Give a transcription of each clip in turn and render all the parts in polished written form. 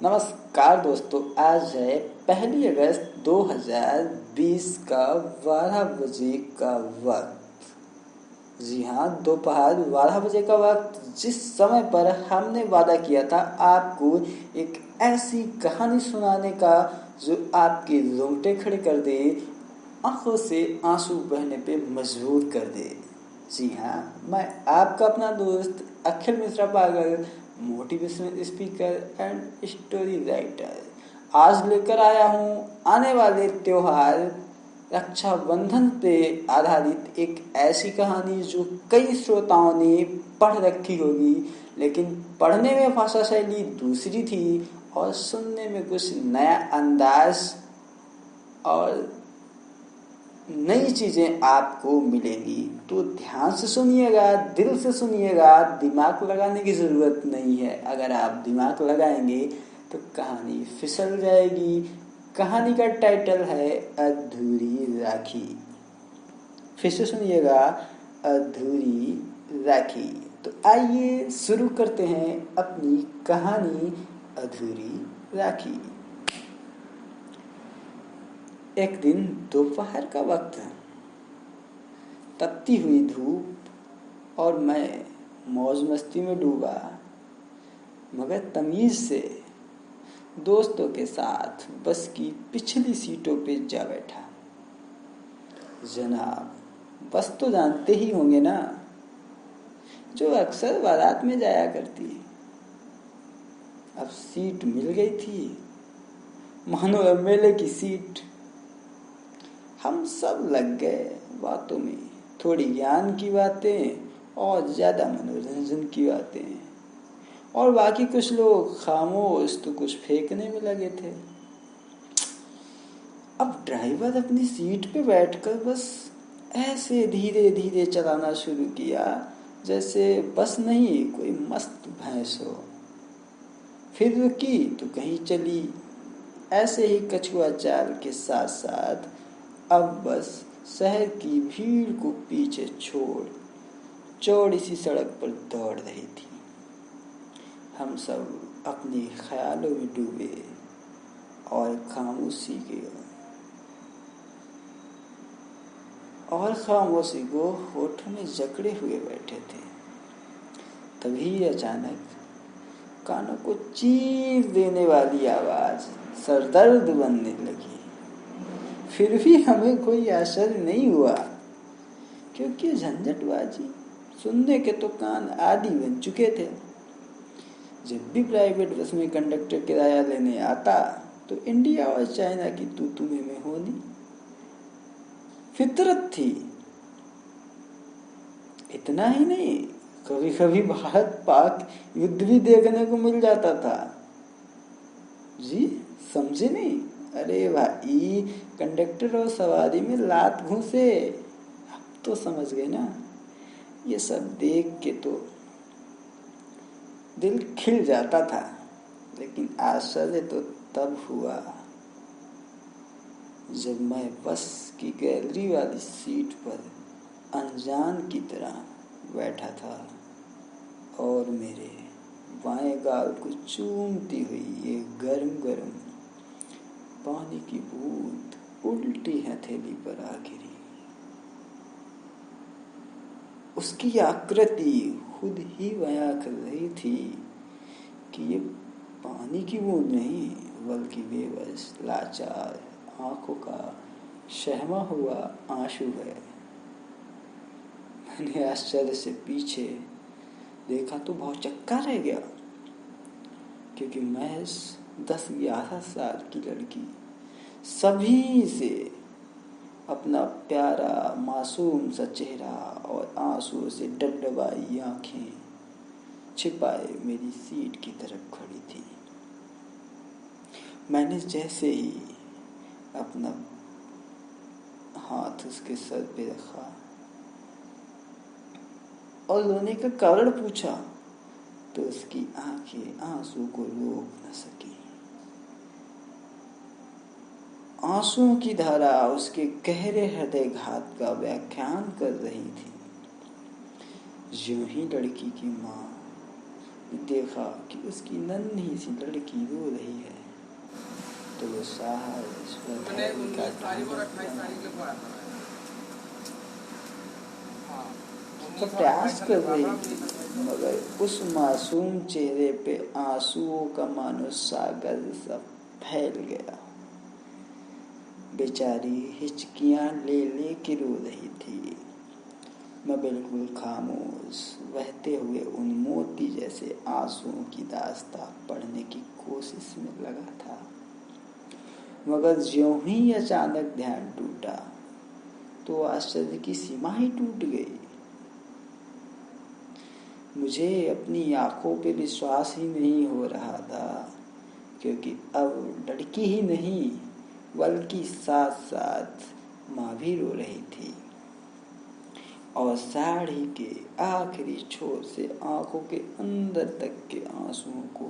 नमस्कार दोस्तों, आज है 1 अगस्त 2020 का 12 बजे का वक्त। जी हाँ, दोपहर 12 बजे का वक्त, जिस समय पर हमने वादा किया था आपको एक ऐसी कहानी सुनाने का जो आपके रोंगटे खड़े कर दे, आंखों से आंसू बहने पे मजबूर कर दे। जी हाँ, मैं आपका अपना दोस्त अखिल मिश्रा पागल, motivational speaker and story writer आज लेकर आया हूँ आने वाले त्योहार रक्षाबंधन पे आधारित एक ऐसी कहानी जो कई श्रोताओं ने पढ़ रखी होगी, लेकिन पढ़ने में भाषा शैली दूसरी थी और सुनने में कुछ नया अंदाज और नई चीजें आपको मिलेंगी। तो ध्यान से सुनिएगा, दिल से सुनिएगा, दिमाग लगाने की जरूरत नहीं है। अगर आप दिमाग लगाएंगे तो कहानी फिसल जाएगी। कहानी का टाइटल है अधूरी राखी। फिर से सुनिएगा, अधूरी राखी। तो आइए शुरू करते हैं अपनी कहानी अधूरी राखी। एक दिन दोपहर का वक्त है, तपती हुई धूप और मैं मौज मस्ती में डूबा, मगर तमीज से दोस्तों के साथ बस की पिछली सीटों पे जा बैठा। जनाब, बस तो जानते ही होंगे ना, जो अक्सर बारात में जाया करती। अब सीट मिल गई थी, मानो एमएलए की सीट। हम सब लग गए बातों में, थोड़ी ज्ञान की बातें और ज्यादा मनोरंजन की बातें, और बाकी कुछ लोग खामोश तो कुछ फेंकने में लगे थे। अब ड्राइवर अपनी सीट पे बैठकर बस ऐसे धीरे धीरे चलाना शुरू किया जैसे बस नहीं कोई मस्त भैंस हो। फिर रुकी तो कहीं चली। ऐसे ही कछुआ चाल के साथ साथ अब बस शहर की भीड़ को पीछे छोड़ चौड़ी सी सड़क पर दौड़ रही थी। हम सब अपने ख्यालों में डूबे और खामोशी को होठों में जकड़े हुए बैठे थे। तभी अचानक कानों को चीर देने वाली आवाज सरदर्द बनने लगी। फिर भी हमें कोई आश्चर्य नहीं हुआ, क्योंकि झंझटबाजी सुनने के तो कान आदि बन चुके थे। जब भी प्राइवेट बस में कंडक्टर किराया लेने आता तो इंडिया और चाइना की तू में होनी फितरत थी। इतना ही नहीं, कभी कभी भारत पाक युद्ध भी देखने को मिल जाता था। जी समझे नहीं? अरे भाई, कंडक्टर और सवारी में लात घुसे। अब तो समझ गए ना। ये सब देख के तो दिल खिल जाता था, लेकिन आश्चर्य तो तब हुआ जब मैं बस की गैलरी वाली सीट पर अनजान की तरह बैठा था और मेरे बाएं गाल को चूमती हुई ये गरम गरम पानी की बूंद उल्टी हथेली पर आ गिरी। उसकी आकृति खुद ही बयां कर रही थी कि ये पानी की बूंद नहीं, बल्कि बेबस लाचार आंखों का शहमा हुआ आंसू है। मैंने आश्चर्य से पीछे देखा तो बहुत चक्का रह गया, क्योंकि महज 10-11 साल की लड़की सभी से अपना प्यारा मासूम सा चेहरा और आंसुओं से डबडबाई आंखें छिपाए मेरी सीट की तरफ खड़ी थी। मैंने जैसे ही अपना हाथ उसके सर पे रखा और रोने का कारण पूछा तो उसकी आंखें आंसू को रोक न सकी। आंसुओं की धारा उसके गहरे हृदय घात का व्याख्यान कर रही थी। यूं ही लड़की की माँ देखा कि उसकी नन्ही सी लड़की रो रही है, तो वो साहस का प्रयास कर रही थी, मगर उस मासूम चेहरे पे आंसुओं का मानो सागर सा फैल गया। बेचारी हिचकियां ले ले के रो रही थी। मैं बिल्कुल खामोश बहते हुए उन मोती जैसे आंसुओं की दास्तां पढ़ने की कोशिश में लगा था, मगर ज्यों ही अचानक ध्यान टूटा तो आश्चर्य की सीमा ही टूट गई। मुझे अपनी आंखों पे विश्वास ही नहीं हो रहा था, क्योंकि अब लड़की ही नहीं बल्कि साथ साथ माँ भी रो रही थी, और साड़ी के आखिरी छोर से आंखों के अंदर तक के आंसुओं को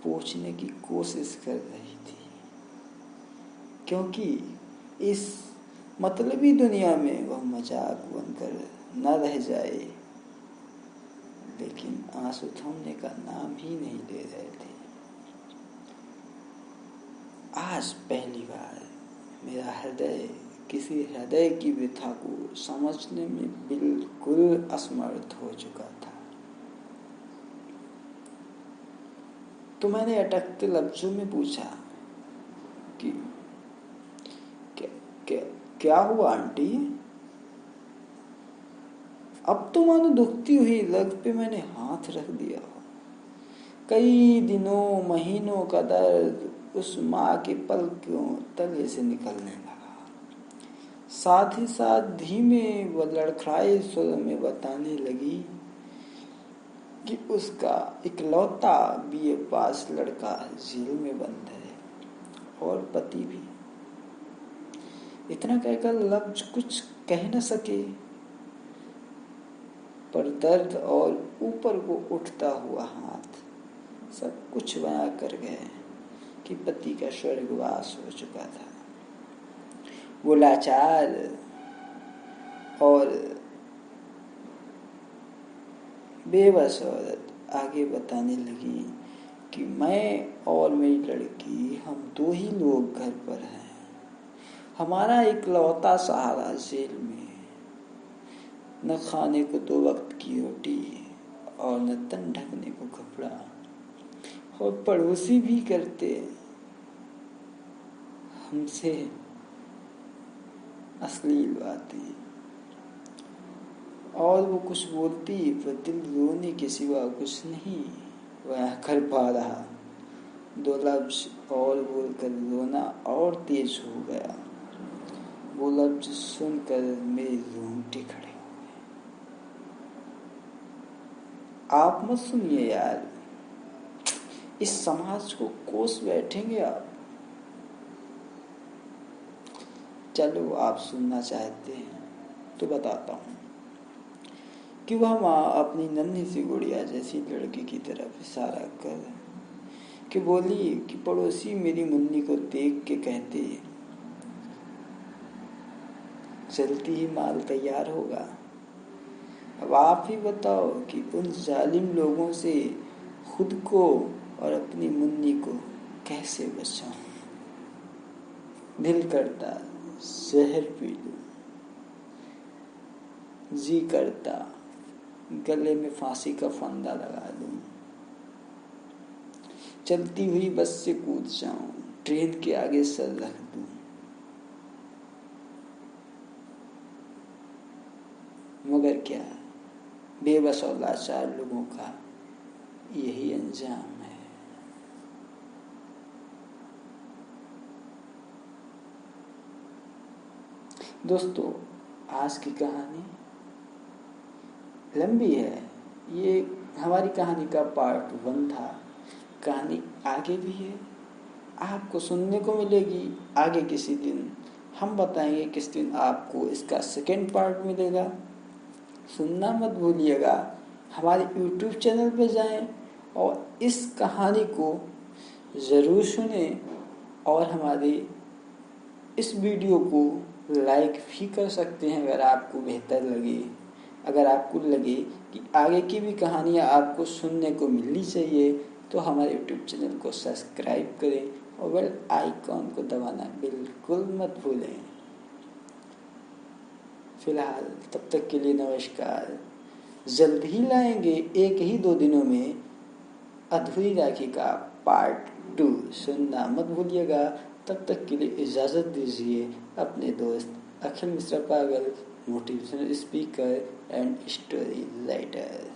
पोंछने की कोशिश कर रही थी, क्योंकि इस मतलबी दुनिया में वह मजाक बनकर न रह जाए। लेकिन आंसू थमने का नाम ही नहीं ले रहे थे। आज पहली बार मेरा हृदय किसी हृदय की व्यथा को समझने में बिल्कुल असमर्थ हो चुका था। तो मैंने अटकते लफ्जों में पूछा कि क्या हुआ आंटी? अब तो मानो दुखती हुई लग पे मैंने हाथ रख दिया। कई दिनों महीनों का दर्द उस माँ के पलकों तले से निकलने लगा। साथ ही साथ धीमे व लड़खड़ाए स्वर में बताने लगी कि उसका इकलौता बीए पास लड़का जेल में बंद है और पति भी। इतना कहकर लफ्ज कुछ कह न सके, पर दर्द और ऊपर को उठता हुआ हाथ सब कुछ बयां कर गए कि पति का स्वर्गवास हो चुका था। वो लाचार और बेबस औरत आगे बताने लगी कि मैं और मेरी लड़की, हम दो ही लोग घर पर हैं। हमारा इकलौता सहारा जेल में, न खाने को 2 वक्त की रोटी और न तन ढकने को कपड़ा, और पड़ोसी भी करते हमसे अश्लील बातें, और वो कुछ बोलती पर दिल रोने के सिवा कुछ नहीं वह कर पा रहा। 2 लफ्ज और बोलकर रोना और तेज हो गया। वो लफ्ज सुनकर मेरे रोंगटे खड़े हो गए। आप मत सुनिए यार, इस समाज को कोस बैठेंगे आप। चलो आप सुनना चाहते हैं तो बताता हूँ कि वह माँ अपनी नन्ही सी गुड़िया जैसी लड़की की तरफ इशारा कर कि बोली कि पड़ोसी मेरी मुन्नी को देख के कहते जल्दी ही माल तैयार होगा। अब आप ही बताओ कि उन जालिम लोगों से खुद को और अपनी मुन्नी को कैसे बचाऊं। दिल करता जहर पी लूं, जी करता गले में फांसी का फंदा लगा दूं, चलती हुई बस से कूद जाऊं, ट्रेन के आगे सर रख दूं। मगर क्या, बेबस और लाचार लोगों का यही अंजाम है। दोस्तों, आज की कहानी लंबी है। ये हमारी कहानी का पार्ट 1 था। कहानी आगे भी है, आपको सुनने को मिलेगी आगे किसी दिन। हम बताएंगे किस दिन आपको इसका 2nd पार्ट मिलेगा। सुनना मत भूलिएगा। हमारे YouTube चैनल पे जाएं और इस कहानी को ज़रूर सुनें, और हमारे इस वीडियो को लाइक भी कर सकते हैं अगर आपको बेहतर लगे, अगर आपको लगे कि आगे की भी कहानियाँ आपको सुनने को मिलनी चाहिए तो हमारे यूट्यूब चैनल को सब्सक्राइब करें और बेल आइकॉन को दबाना बिल्कुल मत भूलें। फिलहाल तब तक के लिए नमस्कार। जल्द ही लाएंगे 1 ही 2 दिनों में अधूरी राखी का पार्ट 2 सुनना मत भूलिएगा। तब तक के लिए इजाज़त दीजिए अपने दोस्त अखिल मिश्रा पागल, motivational speaker and story writer.